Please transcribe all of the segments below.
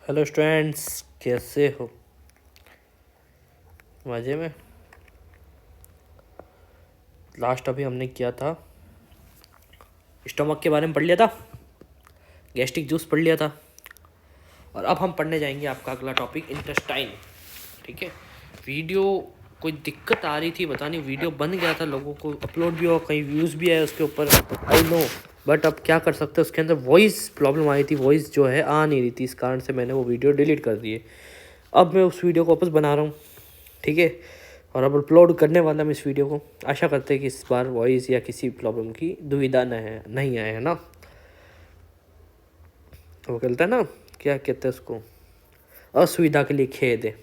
Hello students, कैसे हो? मज़े में। लास्ट अभी हमने किया था, स्टमक के बारे में पढ़ लिया था, गैस्ट्रिक जूस पढ़ लिया था। और अब हम पढ़ने जाएंगे आपका अगला टॉपिक, इंटेस्टाइन। ठीक है। वीडियो कोई दिक्कत आ रही थी, पता नहीं, वीडियो बन गया था, लोगों को अपलोड भी हुआ, कहीं व्यूज़ भी आए उसके ऊपर, आई नो। बट अब क्या कर सकते हैं, उसके अंदर वॉइस प्रॉब्लम आई थी, वॉइस जो है आ नहीं रही थी, इस कारण से मैंने वो वीडियो डिलीट कर दी है। अब मैं उस वीडियो को वापस बना रहा हूँ। ठीक है। और अब अपलोड करने वाला मैं इस वीडियो को। आशा करते हैं कि इस बार वॉइस या किसी प्रॉब्लम की दुविधा नहीं आए, है ना। वो कहता है ना, क्या कहते हैं उसको, असुविधा के लिए खेद है।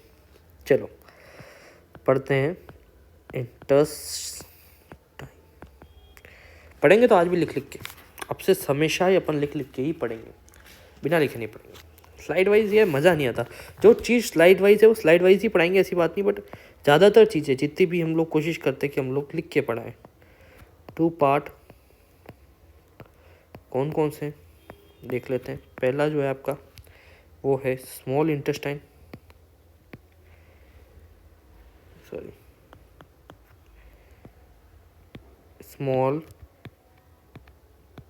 चलो पढ़ते हैं। इंटरेस्ट पढ़ेंगे तो आज भी लिख लिख के, अब से हमेशा ही अपन लिख लिख के ही पढ़ेंगे, बिना लिखे नहीं पढ़ेंगे। स्लाइड वाइज ये मज़ा नहीं आता। जो चीज़ स्लाइड वाइज है वो स्लाइड वाइज ही पढ़ाएंगे, ऐसी बात नहीं, बट ज़्यादातर चीज़ें जितनी भी हम लोग कोशिश करते हैं कि हम लोग लिख के पढ़ाएं। 2 पार्ट कौन कौन से देख लेते हैं। पहला जो है आपका वो है small intestine, sorry, small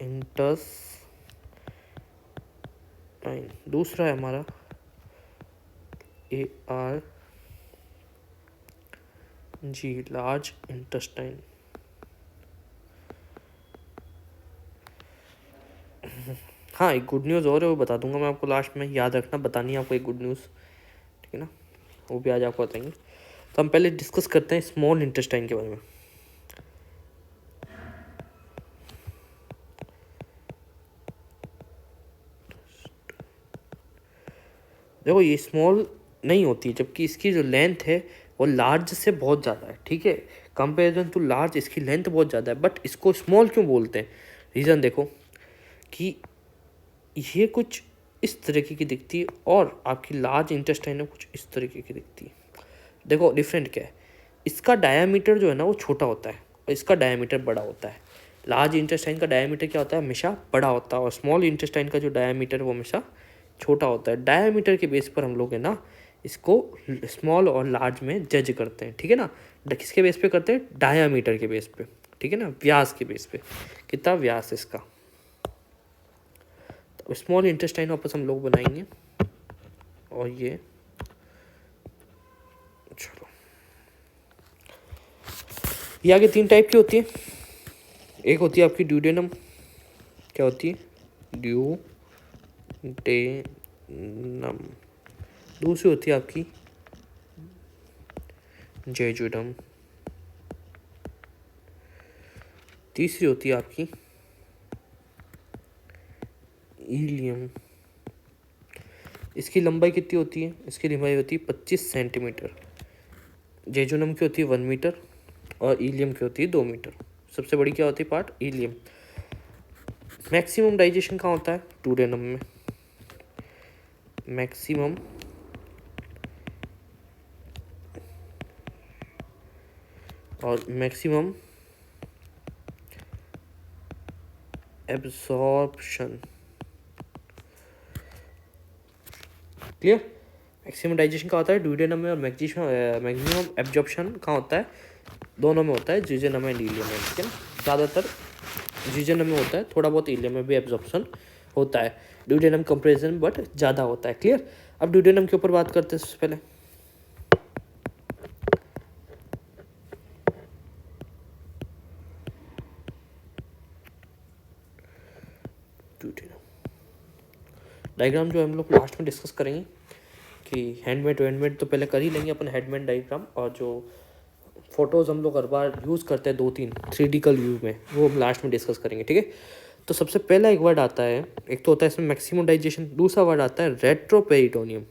intestine. दूसरा है हमारा ARG, लार्ज इंटेस्टाइन। हाँ, एक गुड न्यूज़ और है, वो बता दूंगा मैं आपको लास्ट में, याद रखना, बतानी है आपको एक गुड न्यूज़। ठीक है ना, वो भी आज आपको बताएंगे। तो हम पहले डिस्कस करते हैं स्मॉल इंटेस्टाइन के बारे में। देखो, ये स्मॉल नहीं होती, जबकि इसकी जो लेंथ है वो लार्ज से बहुत ज़्यादा है। ठीक है, कंपेरिजन टू लार्ज इसकी लेंथ बहुत ज़्यादा है, बट इसको स्मॉल क्यों बोलते हैं? रीज़न देखो कि ये कुछ इस तरीके की दिखती है और आपकी लार्ज इंटेस्टाइन में कुछ इस तरीके की दिखती है। देखो डिफरेंट क्या है, इसका डायामीटर जो है ना वो छोटा होता है और इसका डायामीटर बड़ा होता है। लार्ज इंटेस्टाइन का डायामीटर क्या होता है, हमेशा बड़ा होता है, और स्मॉल इंटेस्टाइन का जो डायामीटर वो हमेशा छोटा होता है। डायामीटर के बेस पर हम लोग है ना इसको स्मॉल और लार्ज में जज करते हैं। ठीक है ना, किसके बेस पे करते हैं? डायामीटर के बेस पे। ठीक है ना, व्यास के बेस पे, कितना व्यास इसका। तो स्मॉल इंटेस्टाइन वापस हम लोग बनाएंगे, और ये चलो, ये आगे 3 टाइप की होती है। एक होती है आपकी ड्यूडेनम, क्या होती है? ड्यूडेनम। दूसरी होती है आपकी जेजुडम। तीसरी होती है आपकी इलियम। इसकी लंबाई कितनी होती है? इसकी लंबाई होती है 25 सेंटीमीटर। जेजुनम की होती है 1 मीटर और इलियम की होती है 2 मीटर। सबसे बड़ी क्या होती है पार्ट? इलियम। मैक्सिमम डाइजेशन कहाँ होता है? डूडेनम में। मैक्सिमम और maximum absorption, clear? Maximum digestion कहाँ होता है? ड्यूडेनम में। और मैक्सिमम एब्जॉर्प्शन कहाँ होता है? दोनों में होता है, जिजेनम एंड इलियम में। ठीक है ना, ज़्यादातर जिजेनम में होता है, थोड़ा बहुत इलियम में भी एब्जॉर्प्शन होता है, ड्यूडेनम कंपेरिजन बट ज़्यादा होता है। क्लियर? अब ड्यूडेनम के ऊपर बात करते हैं सबसे पहले। डायग्राम जो हम लोग लास्ट में डिस्कस करेंगे कि हैंडमेड तो पहले कर ही लेंगे अपन, हैंडमेड डायग्राम, और जो फोटोज़ हम लोग हर बार यूज़ करते हैं 2-3 3D व्यू में, वो हम लास्ट में डिस्कस करेंगे। ठीक है, तो सबसे पहला एक वर्ड आता है, एक तो होता है इसमें मैक्सिमम डाइजेशन, दूसरा वर्ड आता है रेट्रोपेरिटोनियम।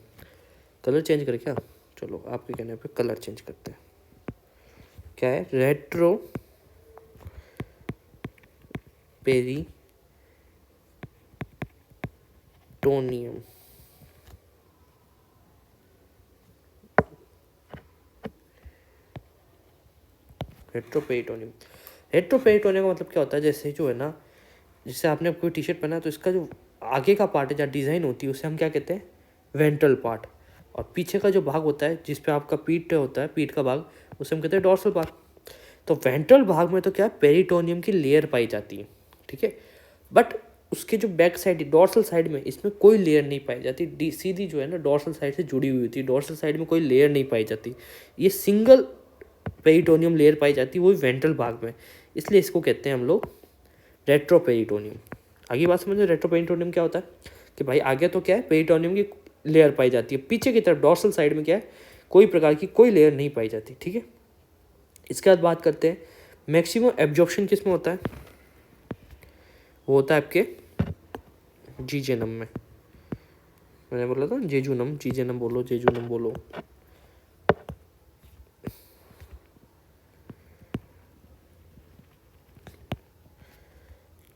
कलर चेंज करें क्या? चलो आपके कहने पे कलर चेंज करते हैं। क्या है? रेट्रोपेरिटोनियम। रेट्रोपेरिटोनियम। रेट्रोपेरिटोनियम का मतलब क्या होता है? जैसे जो है ना, जैसे आपने कोई टी शर्ट पहना है तो इसका जो आगे का पार्ट है, जहाँ डिज़ाइन होती है, उसे हम क्या कहते हैं? Ventral part. और पीछे का जो भाग होता है जिस पे आपका पीठ होता है, पीठ का भाग, उसे हम कहते हैं डॉर्सल पार्ट। तो वेंट्रल भाग में तो क्या है, पेरिटोनियम की लेयर पाई जाती है, ठीक है। बट उसके जो बैक साइड डॉर्सल साइड में, इसमें कोई लेयर नहीं पाई जाती। सीधी जो है ना डॉर्सल साइड से जुड़ी हुई होती है, डॉर्सल साइड में कोई लेयर नहीं पाई जाती। ये सिंगल पेरिटोनियम लेयर पाई जाती है, वो वेंट्रल भाग में, इसलिए इसको कहते हैं हम लोग रेट्रोपेरिटोनियम। आगे बात समझो, रेट्रोपेरिटोनियम क्या होता है कि भाई आगे तो क्या है, पेरिटोनियम की लेयर पाई जाती है, पीछे की तरफ डॉर्सल साइड में क्या है, कोई प्रकार की कोई लेयर नहीं पाई जाती, ठीक है। इसके बाद बात करते हैं मैक्सिमम एब्जॉर्प्शन किस में होता है, वो होता है आपके जीजेनम में। मैंने बोला था जेजुनम, जीजेनम बोलो, जेजुनम बोलो।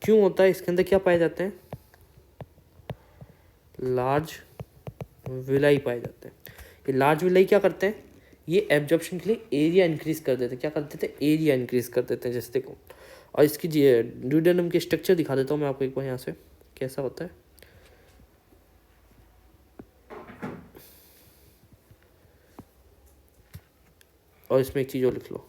क्यों होता है, इसके अंदर क्या पाए जाते हैं, लार्ज विलाई पाए जाते हैं। ये लार्ज विलाई क्या करते हैं, ये एब्जॉर्प्शन के लिए एरिया इंक्रीज कर देते हैं। क्या कर देते हैं, एरिया इंक्रीज कर देते हैं, जैसे देखो। और इसकी ड्यूडेनम की स्ट्रक्चर दिखा देता हूँ मैं आपको एक बार यहाँ से, कैसा होता है। और इसमें एक चीज़ और लिख लो,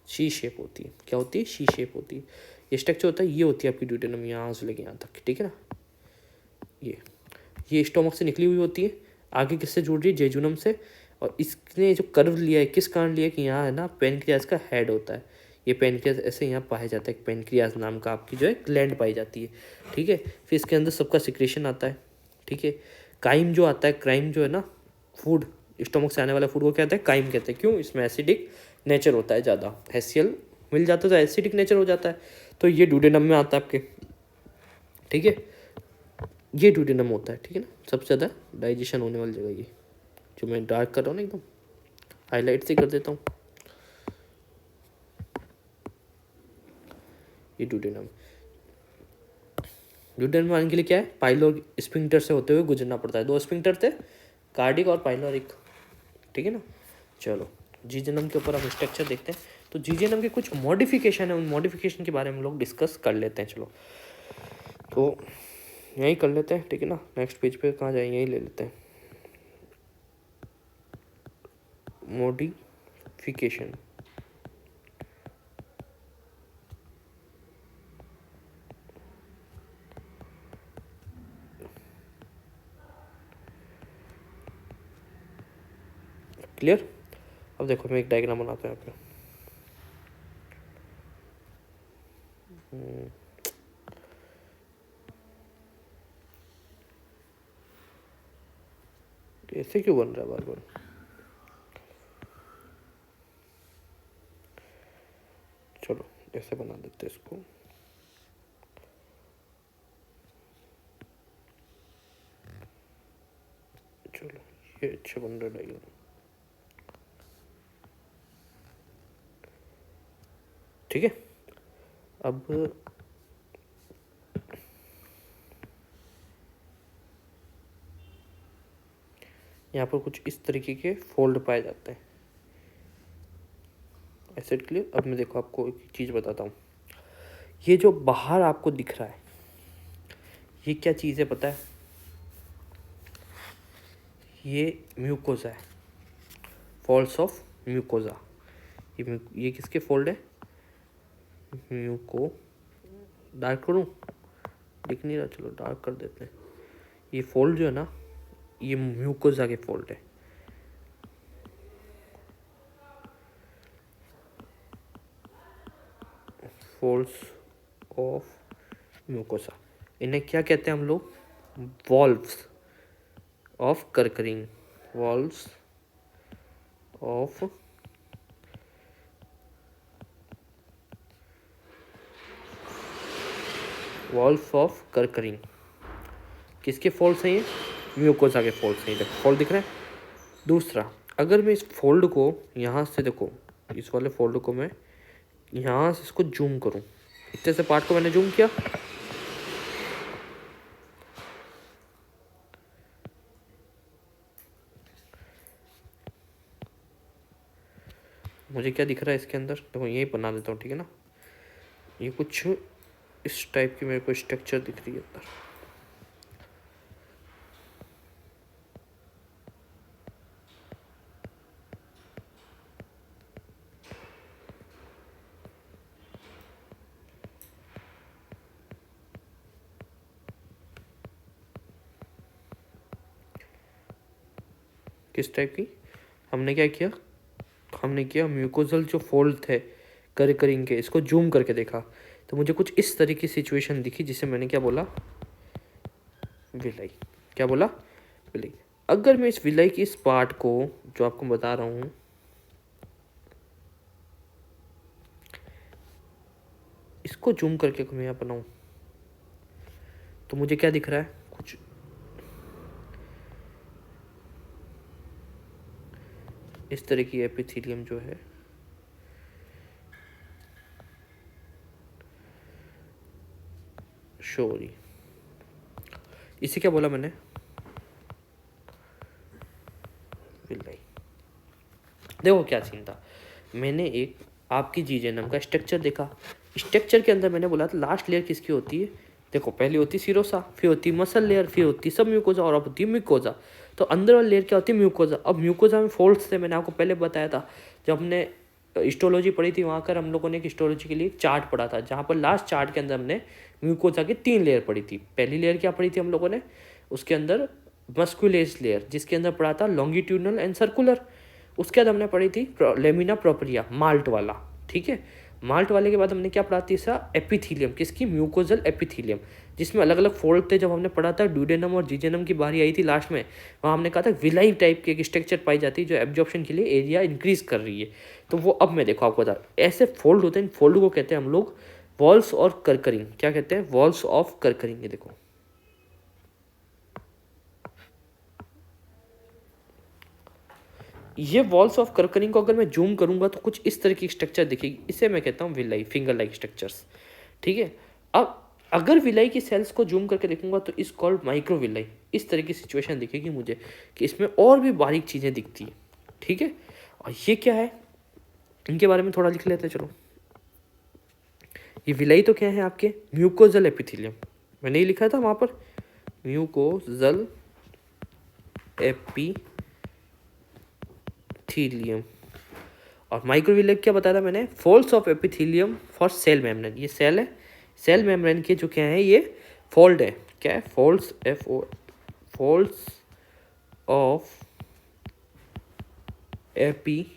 शी शेप होती है। क्या होती है, शी शेप होती है। ये स्ट्रक्चर होता है, ये होती है आपकी ड्यूडेनम, यहाँ से लेके यहाँ तक, ठीक है ना। ये स्टोमक से निकली हुई होती है, आगे किससे जुड़ रही है, जेजुनम से। और इसने जो कर्व लिया है, किस कारण लिया है कि यहाँ है ना पेनक्रियाज का हेड होता है। ये पेनक्रियाज ऐसे यहाँ पाया जाता है, पेनक्रियाज नाम का आपकी जो है ग्लैंड पाई जाती है, ठीक है। फिर इसके अंदर सबका सिक्रेशन आता है, ठीक है। काइम जो आता है, क्राइम जो है ना, फूड, स्टोमक से आने वाला फूड को क्या कहते हैं, काइम कहते हैं। क्यों, इसमें एसिडिक नेचर होता है ज़्यादा, हैसियल मिल जाता है तो एसिडिक नेचर हो जाता है, तो ये ड्यूडेनम में आता है आपके, ठीक है। ये ड्यूडेनम होता है, ठीक है ना, सबसे ज़्यादा डाइजेशन होने वाली जगह ये, जो मैं डार्क कर रहा हूँ ना एकदम, हाईलाइट से कर देता हूँ, ये ड्यूडेनम। ड्यूडेनम आने के लिए क्या है, पाइलोर स्फिंक्टर से होते हुए गुजरना पड़ता है। दो स्फिंक्टर थे, कार्डिक और पाइलोरिक, ठीक है ना। चलो जीजेनम के ऊपर हम स्ट्रक्चर देखते हैं। तो जीजेनम के कुछ मॉडिफिकेशन है, उन मॉडिफिकेशन के बारे में हम लोग डिस्कस कर लेते हैं। चलो तो यही कर लेते हैं, ठीक है ना। नेक्स्ट पेज पे कहाँ जाएंगे, यही ले लेते हैं, मॉडिफिकेशन। क्लियर। अब देखो मैं एक डायग्राम बनाता हूँ यहाँ पे। ऐसे क्यों बन रहा है बार बार, चलो ऐसे बना देते हैं इसको। चलो ये अच्छा बन रहा है डायग्राम, ठीक है। अब यहाँ पर कुछ इस तरीके के फोल्ड पाए जाते हैं, एसिड क्लियर। अब मैं देखो आपको एक चीज़ बताता हूँ, ये जो बाहर आपको दिख रहा है, ये क्या चीज़ है पता है, ये म्यूकोजा है, फॉल्स ऑफ म्यूकोजा। ये किसके फोल्ड है, म्यूको, डार्क करूँ, दिख नहीं रहा, चलो डार्क कर देते हैं। ये फोल्ड जो है ना, ये म्यूकोजा के फोल्ड है, फोल्ड्स ऑफ म्यूकोसा। इन्हें क्या कहते हैं हम लोग, valves of Kerckring, valves of valves of Kerckring. किसके फोल्ड्स हैं ये, म्यूकोसा के फोल्ड्स हैं, देखो फोल्ड दिख रहा है। दूसरा, अगर मैं इस फोल्ड को यहाँ से देखो, इस वाले फोल्ड को मैं यहाँ से इसको जूम करूँ, इतने से पार्ट को मैंने जूम किया, मुझे क्या दिख रहा है इसके अंदर, देखो यही बना देता हूँ, ठीक है ना। ये कुछ इस टाइप की मेरे को स्ट्रक्चर दिख रही है अंदर। किस टाइप की? हमने क्या किया, हमने किया म्यूकोजल जो फोल्ड थे करिंग के, इसको जूम करके देखा तो मुझे कुछ इस तरह की सिचुएशन दिखी, जिसे मैंने क्या बोला, विलाई। क्या बोला? विलाई। अगर मैं इस विलाई की इस पार्ट को, जो आपको बता रहा हूँ, इसको जूम करके मैं यहाँ बनाऊँ तो मुझे क्या दिख रहा है, कुछ इस तरह की एपिथेलियम जो है शो हो रही। इसे क्या बोला मैंने, विलाई। देखो क्या सीन था, मैंने एक आपकी जीजेनम का स्ट्रक्चर देखा। स्ट्रक्चर के अंदर मैंने बोला था लास्ट लेयर किसकी होती है, देखो पहले होती सिरोसा, फिर होती मसल लेयर, फिर होती सब म्यूकोजा, और अब होती है म्यूकोजा। तो अंदर वाली लेयर क्या होती है, म्यूकोजा। अब म्यूकोजा में फोल्ड्स थे, मैंने आपको पहले बताया था जब हमने हिस्टोलॉजी पढ़ी थी, वहाँ कर हम लोगों ने एक हिस्टोलॉजी के लिए चार्ट पढ़ा था, जहाँ पर लास्ट चार्ट के अंदर हमने म्यूकोजा की 3 लेयर पढ़ी थी। पहली लेयर क्या पढ़ी थी हम लोगों ने, उसके अंदर मस्कुलेस लेयर, जिसके अंदर पढ़ा था लॉन्गिट्यूडनल एंड सर्कुलर। उसके बाद हमने पढ़ी थी लेमिना प्रोपरिया, माल्ट वाला, ठीक है। माल्ट वाले के बाद हमने क्या पढ़ा तीसरा, एपिथीलियम, किसकी, म्यूकोजल एपिथीलियम, जिसमें अलग अलग फोल्ड थे। जब हमने पढ़ा था ड्यूडेनम और जीजेनम की बारी आई थी लास्ट में, वहाँ हमने कहा था विलाई टाइप की एक स्ट्रक्चर पाई जाती है जो एब्जॉर्प्शन के लिए एरिया इंक्रीज कर रही है। तो वो अब मैं देखो आपको बता, ऐसे फोल्ड होते हैं, इन फोल्ड को कहते हैं हम लोग वॉल्स और करकरिंग। क्या कहते हैं, वॉल्स ऑफ करकरिंग। ये देखो ये वॉल्स ऑफ करकरिंग को अगर मैं जूम करूंगा तो कुछ इस तरह की स्ट्रक्चर दिखेगी, इसे मैं कहता हूँ विलाई, फिंगर लाइक स्ट्रक्चर्स, ठीक है। अब अगर विलाई की सेल्स को जूम करके देखूंगा तो इस कॉल्ड माइक्रो विलाई। इस तरह की सिचुएशन दिखेगी मुझे कि इसमें और भी बारीक चीज़ें दिखती हैं, ठीक है। और ये क्या है, इनके बारे में थोड़ा लिख लेते हैं, चलो। ये विलाई तो क्या है आपके, म्यूकोजल एपिथेलियम, मैंने ये लिखा था वहाँ पर, म्यूकोजल एपिथेलियम। और माइक्रोविले क्या बताया था मैंने, folds of epithelium for cell membrane. ये सेल है, सेल मेम्ब्रेन के जो क्या है ये फोल्ड है, क्या है, folds, folds of epithelium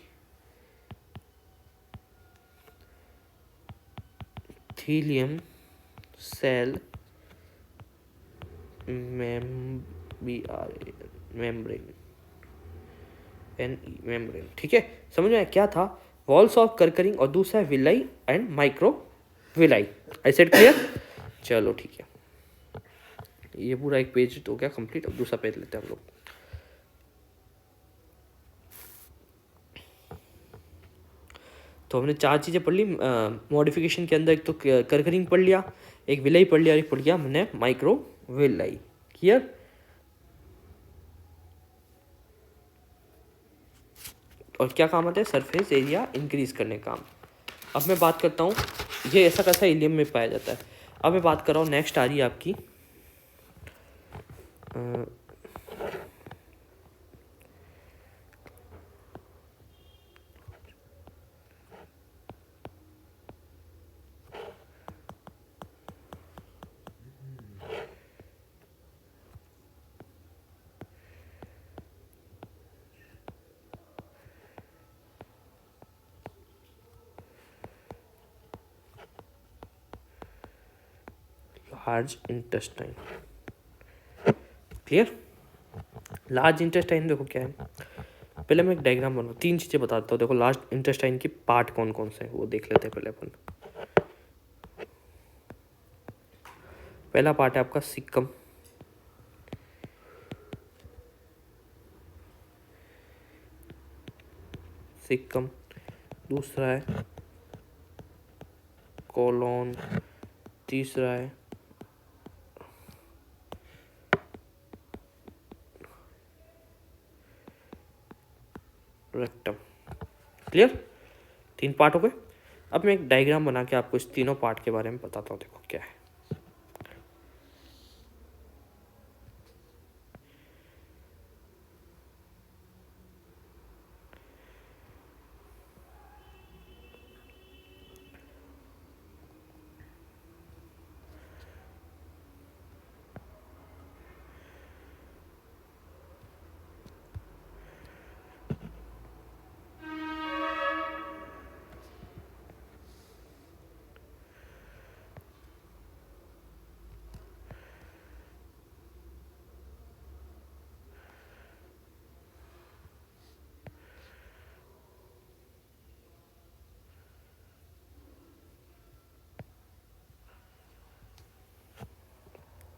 cell membrane, membrane, ठीक है। समझ में आया क्या था, वॉल्स ऑफ करकरिंग, और दूसरा है villi and micro villi. I said clear, चलो ठीक है। ये पूरा एक पेज हो गया कंप्लीट। अब दूसरा पेज लेते हैं हम लोग। तो हमने 4 चीज़ें पढ़ ली मॉडिफिकेशन के अंदर। एक तो करकरिंग पढ़ लिया, एक विलाई पढ़ लिया, और एक पढ़ लिया हमने माइक्रो विलाई। क्लियर। और क्या काम आता है, सरफेस एरिया इंक्रीज करने का काम। अब मैं बात करता हूँ ये ऐसा कैसा इलियम में पाया जाता है। अब मैं बात कर रहा हूँ, नेक्स्ट आ रही है आपकी large intestine. Clear. Large intestine देखो क्या है, पहले मैं एक डायग्राम बनाऊँ, 3 चीज़ें बताता हूँ। देखो लार्ज इंटेस्टाइन की पार्ट कौन कौन से है वो देख लेते हैं पहले अपन। पहला पार्ट है आपका सिक्कम, सिक्कम। दूसरा है कोलोन, तीसरा है रेक्टम। क्लियर, 3 पार्ट हो गए। अब मैं एक डायग्राम बना के आपको इस तीनों पार्ट के बारे में बताता हूँ। देखो क्या है।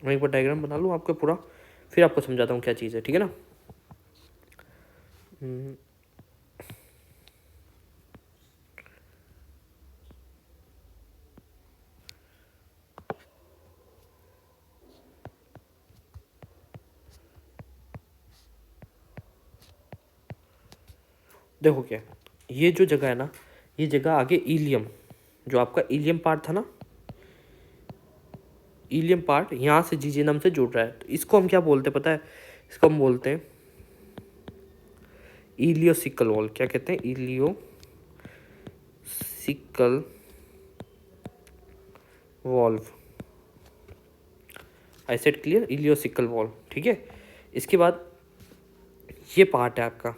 मैं एक बार डायग्राम बना लूँ आपका पूरा, फिर आपको समझाता हूँ क्या चीज़ है, ठीक है ना। देखो क्या है, ये जो जगह है ना, ये जगह आगे इलियम, जो आपका इलियम पार्ट था ना, इलियम पार्ट यहाँ से जीजेनम से जुड़ रहा है। तो इसको हम क्या बोलते हैं पता है? इसको हम बोलते हैं इलियोसिकल वॉल। क्या कहते हैं? Ileocaecal valve. आई सेड क्लियर, इलियोसिकल वॉल, ठीक है। इसके बाद ये पार्ट है आपका,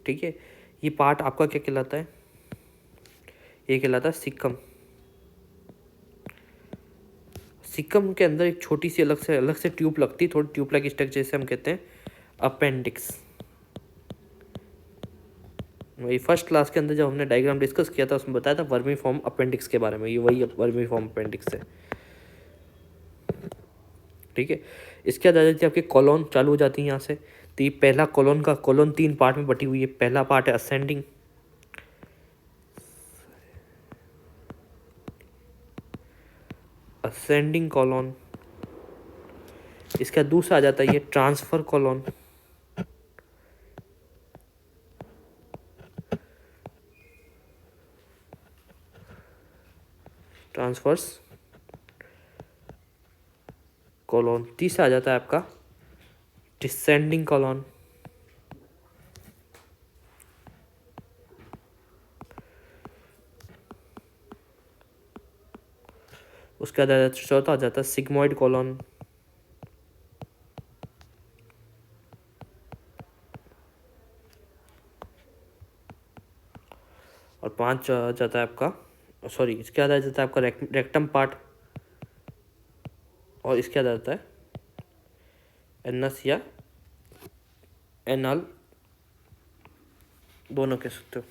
ठीक है। ये पार्ट आपका क्या कहलाता है? ये कहलाता है सिक्कम। सिक्कम के अंदर एक छोटी सी अलग से ट्यूब लगती है, थोड़ी ट्यूब लाइक स्ट्रक्चर, जैसे हम कहते हैं अपेंडिक्स। वही फर्स्ट क्लास के अंदर जब हमने डायग्राम डिस्कस किया था, उसमें बताया था वर्मीफॉर्म अपेंडिक्स के बारे में। ये वही वर्मीफॉर्म अपेंडिक्स है, ठीक है। इसके बाद आ जाती है आपकी कॉलोन चालू हो जाती है यहाँ से। तो ये पहला कॉलोन का, कॉलोन 3 पार्ट में बटी हुई है। पहला पार्ट है असेंडिंग, कॉलोन। इसका दूसरा आ जाता है ये ट्रांसफर कॉलोन, ट्रांसफर्स कॉलोन। तीसरा आ जाता है आपका डिसेंडिंग कॉलोन। उसके बाद चौथा आ जाता है सिग्मोइड कॉलोन। और 5 आ जाता है आपका, सॉरी, इसके बाद आ जाता है आपका रेक्टम पार्ट। और इसके बाद आता है एनस या एनल, दोनों कह सकते हो।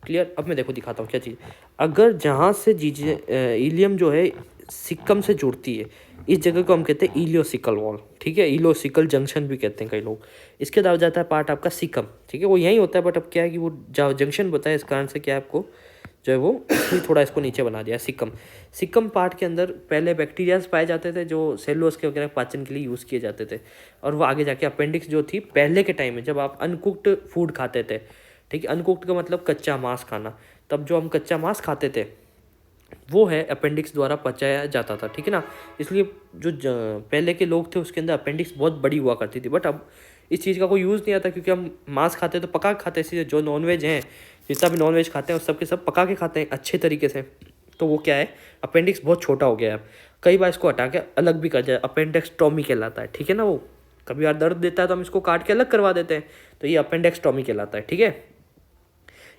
क्लियर। अब मैं देखो दिखाता हूँ क्या चीज़। अगर जहाँ से इलियम जो है सिक्कम से जुड़ती है, इस जगह को हम कहते हैं इलियोसिकल वॉल, ठीक है। इलियोसिकल जंक्शन भी कहते हैं कई लोग। इसके बाद जाता है पार्ट आपका सिक्कम, ठीक है। वो यहीं होता है, बट अब क्या है कि वो जंक्शन बताया, इस कारण से क्या है आपको जो है वो थोड़ा इसको नीचे बना दिया। सिक्कम पार्ट के अंदर पहले बैक्टीरियाज पाए जाते थे, जो सेलुलोज के वगैरह पाचन के लिए यूज़ किए जाते थे। और वो आगे जाके अपेंडिक्स जो थी, पहले के टाइम में जब आप अनकुक्ड फूड खाते थे, ठीक है। अनकुक्ड का मतलब कच्चा मांस खाना। तब जो हम कच्चा मांस खाते थे, वो है अपेंडिक्स द्वारा पचाया जाता था, ठीक है ना। इसलिए जो पहले के लोग थे, उसके अंदर अपेंडिक्स बहुत बड़ी हुआ करती थी। बट अब इस चीज़ का कोई यूज़ नहीं आता, क्योंकि हम मांस खाते हैं तो पका के खाते हैं। इसलिए जो नॉनवेज हैं, जितना भी नॉनवेज खाते हैं, उस सब के सब पका के खाते हैं अच्छे तरीके से। तो वो क्या है, अपेंडिक्स बहुत छोटा हो गया है अब। कई बार इसको हटा के अलग भी कर जाए, अपेंडेक्सटॉमी कहलाता है, ठीक है ना। वो कभी बार दर्द देता है तो हम इसको काट के अलग करवा देते हैं, तो ये अपेंडेक्सटॉमी कहलाता है, ठीक है।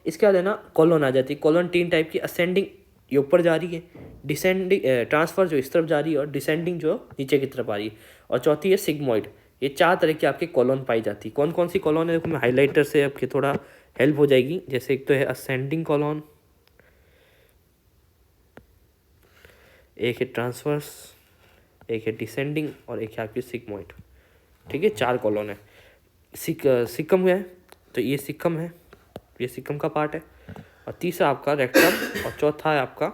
इसके बाद है ना कॉलोन आ जाती है। कॉलोन 3 टाइप की, असेंडिंग ये ऊपर जा रही है, डिसेंडिंग ट्रांसफर जो इस तरफ जा रही है, और डिसेंडिंग जो नीचे की तरफ आ रही है, और चौथी है सिग्मोइड। ये 4 तरह की आपके कॉलोन पाई जाती है। कौन कौन सी कॉलोन है, देखो मैं हाईलाइटर से आपके थोड़ा हेल्प हो जाएगी। जैसे एक तो है असेंडिंग कॉलोन, एक है ट्रांसवर्स, एक है डिसेंडिंग, और एक है आपकी सिग्मोइड, ठीक है। 4 कॉलोन है। सिक्कम है, तो ये सिक्कम है, ये सिक्कम का पार्ट है। और तीसरा आपका रेक्टम, और चौथा है आपका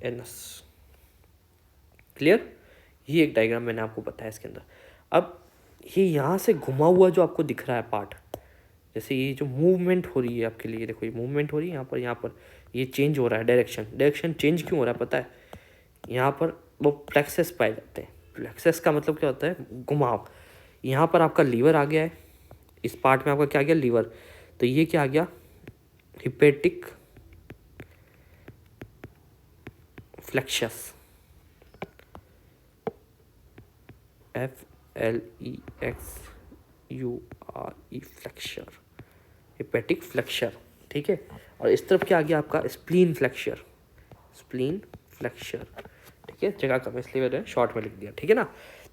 एनस। क्लियर। ये एक डायग्राम मैंने आपको बताया इसके अंदर। अब ये यहाँ से घुमा हुआ जो आपको दिख रहा है पार्ट, जैसे ये जो मूवमेंट हो रही है आपके लिए, देखो ये मूवमेंट हो रही है यहाँ पर ये चेंज हो रहा है डायरेक्शन चेंज क्यों हो रहा है पता है? यहाँ पर वो प्लेक्सस पाए जाते हैं। प्लेक्सस का मतलब क्या होता है? घुमाव। यहाँ पर आपका लीवर आ गया है, इस पार्ट में आपका क्या आ गया? लीवर। तो ये क्या आ गया? Hepatic plexus, FLEXURE flexor, hepatic flexor, ठीक है। और इस तरफ क्या आ गया आपका? स्प्लीन फ्लेक्सर, ठीक है। जगह कम इसलिए मैंने शॉर्ट में लिख दिया, ठीक है ना।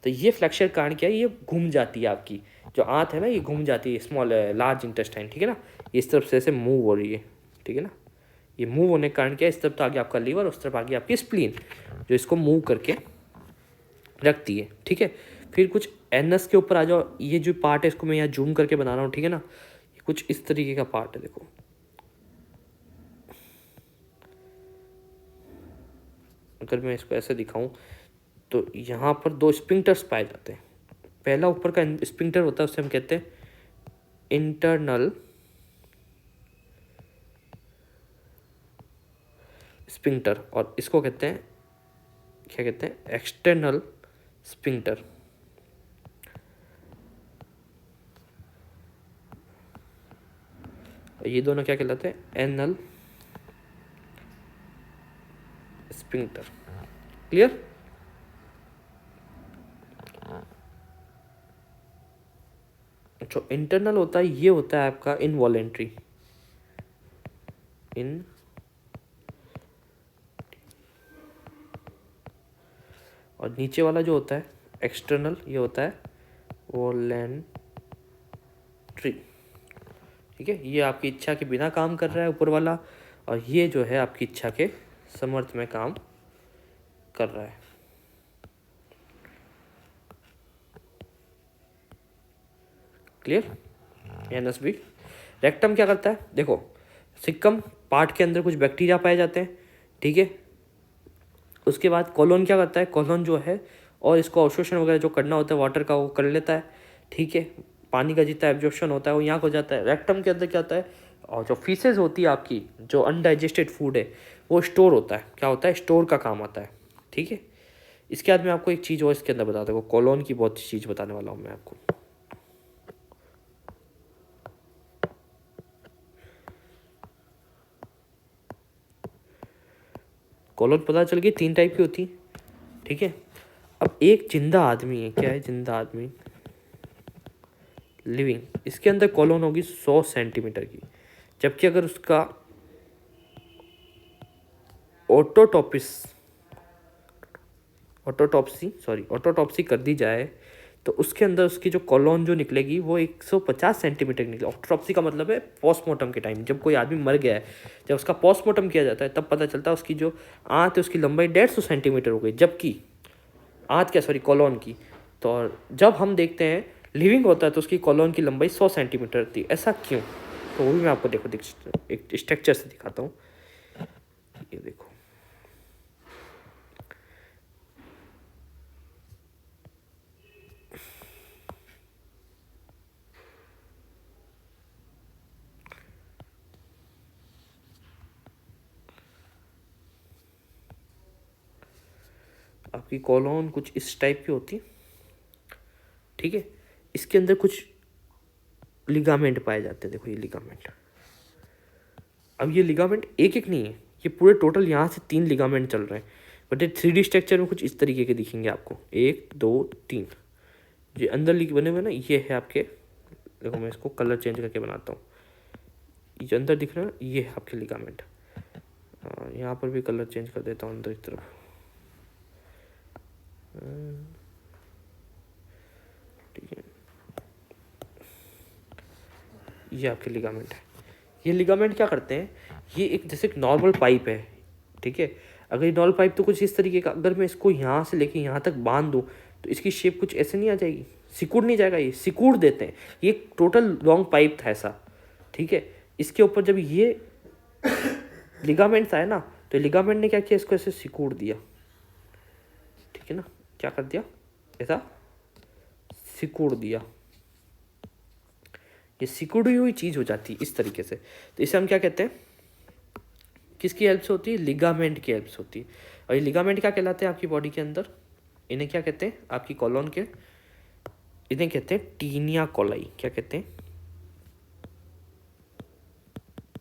तो ये फ्लेक्सर कारण क्या है? ये घूम जाती है आपकी जो आंत है ना, ये घूम जाती है स्मॉल लार्ज इंटेस्टाइन, ठीक है ना। इस तरफ से ऐसे मूव हो रही है, ठीक है ना। ये मूव होने के कारण क्या है? इस तरफ तो आ गया आपका लीवर, उस तरफ आ गया आपकी स्प्लीन जो इसको मूव करके रखती है, ठीक है। फिर कुछ एनस के ऊपर आ जाओ। ये जो पार्ट है इसको मैं यहाँ जूम करके बना रहा हूँ, ठीक है ना। ये कुछ इस तरीके का पार्ट है, देखो। अगर मैं इसको ऐसे दिखाऊं तो यहाँ पर दो स्पिंक्टर्स पाए जाते हैं। पहला ऊपर का स्पिंक्टर होता है, उससे हम कहते हैं इंटरनल स्पिंक्टर, और इसको कहते हैं, क्या कहते हैं? External sphincter. ये दोनों क्या कहलाते हैं? Anal sphincter. क्लियर? जो इंटरनल होता है ये होता है आपका इनवॉलेंट्री, और नीचे वाला जो होता है एक्सटर्नल, ये होता है वॉलेंट्री, ठीक है। ये आपकी इच्छा के बिना काम कर रहा है ऊपर वाला, और ये जो है आपकी इच्छा के समर्थ में काम कर रहा है। क्लियर? Anus B. रेक्टम क्या करता है? देखो, सिक्कम पार्ट के अंदर कुछ बैक्टीरिया पाए जाते हैं, ठीक है। उसके बाद कॉलोन क्या करता है? कॉलोन जो है और इसको अवशोषण वगैरह जो करना होता है वाटर का, वो कर लेता है, ठीक है। पानी का जितना एब्जॉर्प्शन होता है वो यहाँ हो जाता है। रेक्टम के अंदर क्या होता है? और जो फीसेस होती है आपकी, जो अनडाइजेस्टेड फूड है, वो स्टोर होता है। क्या होता है? स्टोर का काम आता है, ठीक है। इसके बाद मैं आपको एक चीज़ और इसके अंदर बताता हूँ, कॉलोन की बहुत सी चीज़ बताने वाला हूँ मैं आपको। कॉलोन पता चल गई 3 टाइप की होती है, ठीक है। अब एक जिंदा आदमी है, क्या है? जिंदा आदमी, लिविंग, इसके अंदर कॉलोन होगी 100 सेंटीमीटर की। जबकि अगर उसका ऑटोटॉप्सी कर दी जाए तो उसके अंदर उसकी जो कॉलोन जो निकलेगी वो 150 सेंटीमीटर निकलेगी। ऑटोटॉप्सी का मतलब है पोस्टमार्टम के टाइम, जब कोई आदमी मर गया है, जब उसका पोस्टमार्टम किया जाता है तब पता चलता है उसकी जो आंत है उसकी लंबाई 150 सेंटीमीटर हो गई, जबकि कॉलोन की। तो और जब हम देखते हैं लिविंग होता है तो उसकी कॉलोन की लंबाई 100 सेंटीमीटर थी। ऐसा क्यों? तो वो भी मैं आपको एक स्ट्रक्चर से दिखाता हूँ। ये देखो, आपकी कॉलोन कुछ इस टाइप की होती है, ठीक है। इसके अंदर कुछ लिगामेंट पाए जाते हैं, देखो ये लिगामेंट। अब ये लिगामेंट एक एक नहीं है, ये पूरे टोटल यहाँ से 3 लिगामेंट चल रहे हैं, बट ये 3D स्ट्रक्चर में कुछ इस तरीके के दिखेंगे आपको। 1 2 3 ये अंदर बने हुए ना, ये है आपके, देखो मैं इसको कलर चेंज करके बनाता हूँ। ये अंदर दिख रहा है, ये है आपके लिगामेंट। यहाँ पर भी कलर चेंज कर देता हूँ अंदर की तरफ। ठीक है, ये आपके लिगामेंट है। ये लिगामेंट क्या करते हैं? ये एक जैसे एक नॉर्मल पाइप है, ठीक है। अगर ये नॉर्मल पाइप तो कुछ इस तरीके का, अगर मैं इसको यहाँ से लेके यहाँ तक बांध दूँ तो इसकी शेप कुछ ऐसे नहीं आ जाएगी, सिकुड़ नहीं जाएगा, ये सिकुड़ देते हैं। ये टोटल लॉन्ग पाइप था ऐसा, ठीक है। इसके ऊपर जब ये लिगामेंट्स आए ना, तो लिगामेंट ने क्या किया? इसको ऐसे सिकुड़ दिया, ठीक है ना। क्या कर दिया, ऐसा सिकुड़ दिया, ये सिकुड़ी हुई चीज़ हो जाती है इस तरीके से। तो इसे हम क्या कहते हैं, किसकी हेल्प से होती है, लिगामेंट की हेल्प से होती है। और ये लिगामेंट क्या कहलाते हैं आपकी बॉडी के अंदर, इन्हें क्या कहते हैं आपकी कॉलोन के, इन्हें कहते हैं टीनिया कोलाई। क्या कहते हैं,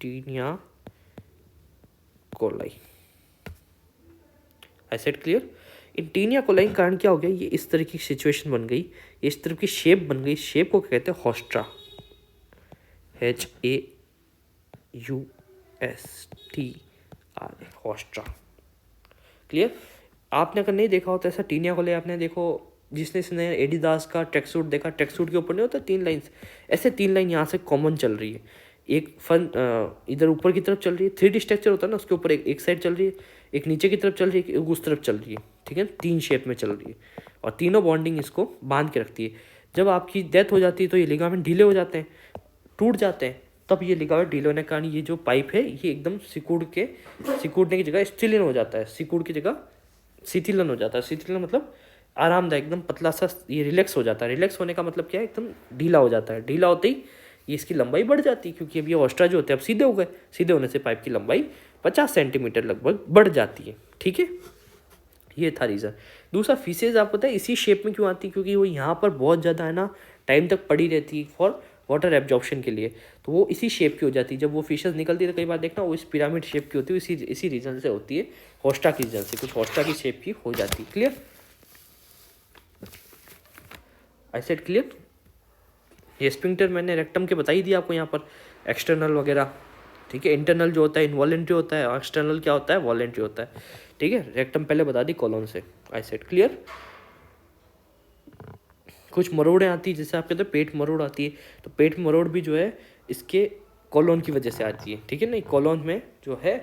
taenia coli. I said clear. इन टीनिया कोलाई के कारण क्या हो गया, ये इस तरह की सिचुएशन बन गई, ये इस तरह की शेप बन गई, शेप को कहते हैं होस्ट्रा, HAUSTRA, होस्ट्रा। क्लियर। आपने अगर नहीं देखा हो तो ऐसा टीनिया कोलाई आपने देखो, जिसने एडिडास का ट्रैक सूट देखा, ट्रैक सूट के ऊपर नहीं होता 3 लाइन्स, ऐसे 3 लाइन यहाँ से कॉमन चल रही है। एक फन इधर ऊपर की तरफ चल रही है, 3D स्ट्रक्चर होता है ना, उसके ऊपर एक साइड चल रही है, एक नीचे की तरफ चल रही है, एक उस तरफ चल रही है, ठीक है, 3 शेप में चल रही है, और तीनों बॉन्डिंग इसको बांध के रखती है। जब आपकी डेथ हो जाती है तो ये लिगामेंट ढीले हो जाते हैं, टूट जाते हैं, तब ये लिगामेंट ढीले होने के कारण ये जो पाइप है ये एकदम सिकुड़ने की जगह स्टिलन हो जाता है, सिकुड़ की जगह शिथिलन हो जाता है। शिथिलन मतलब आरामदायक, एकदम पतला सा, ये रिलैक्स हो जाता है। रिलैक्स होने का मतलब क्या है, एकदम ढीला हो जाता है। ढीला होते ही ये इसकी लंबाई बढ़ जाती है, क्योंकि अब ये ऑस्ट्रा जो होते हैं अब सीधे हो गए, सीधे होने से पाइप की लंबाई 50 सेंटीमीटर लगभग बढ़ जाती है, ठीक है। ये था रीज़न। दूसरा, फिशेज आपको पता है इसी शेप में क्यों आती है, क्योंकि वो यहाँ पर बहुत ज़्यादा है ना टाइम तक पड़ी रहती है फॉर वाटर एब्जॉर्प्शन के लिए, तो वो इसी शेप की हो जाती है। जब वो फिशेज निकलती है तो कई बार देखना वो इस पिरामिड शेप की होती है, इसी रीजन से होती है, होस्टा की रीजन से, कुछ होस्टा की शेप की हो जाती है। क्लियर, आई सेड क्लियर। ये स्पिंक्टर मैंने रेक्टम के बता ही दिया आपको यहाँ पर, एक्सटर्नल वगैरह, ठीक है। इंटरनल जो होता है इनवॉलेंट्री होता है, और एक्सटर्नल क्या होता है, वॉलेंट्री होता है, ठीक है। रेक्टम पहले बता दी कॉलोन से, आई सेड क्लियर। कुछ मरोड़ें आती है, जैसे आप कहते हैं पेट मरोड़ आती है, तो पेट मरोड़ भी जो है इसके कॉलोन की वजह से आती है, ठीक है। नहीं, कॉलोन में जो है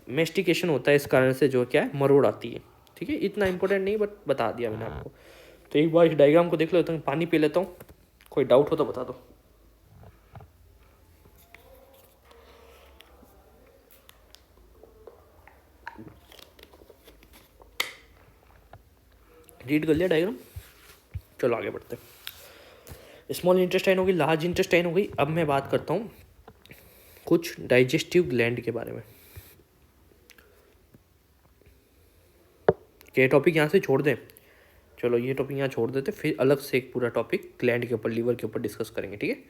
मेस्टिकेशन होता है, इस कारण से जो क्या है मरोड़ आती है, ठीक है। इतना इंपॉर्टेंट नहीं, बट बता दिया मैंने आपको। तो एक बार इस डायग्राम को देख लेता हूँ, पानी पी लेता हूँ, कोई डाउट हो तो बता दो। रीड कर लिया डायग्राम, चलो आगे बढ़ते हैं। स्मॉल इंटेस्टाइन हो गई, लार्ज इंटेस्टाइन हो गई। अब मैं बात करता हूँ कुछ डाइजेस्टिव ग्लैंड के बारे में। क्या टॉपिक यहाँ से छोड़ दें, चलो ये टॉपिक यहाँ छोड़ देते, फिर अलग से एक पूरा टॉपिक ग्लैंड के ऊपर, लीवर के ऊपर डिस्कस करेंगे, ठीक है।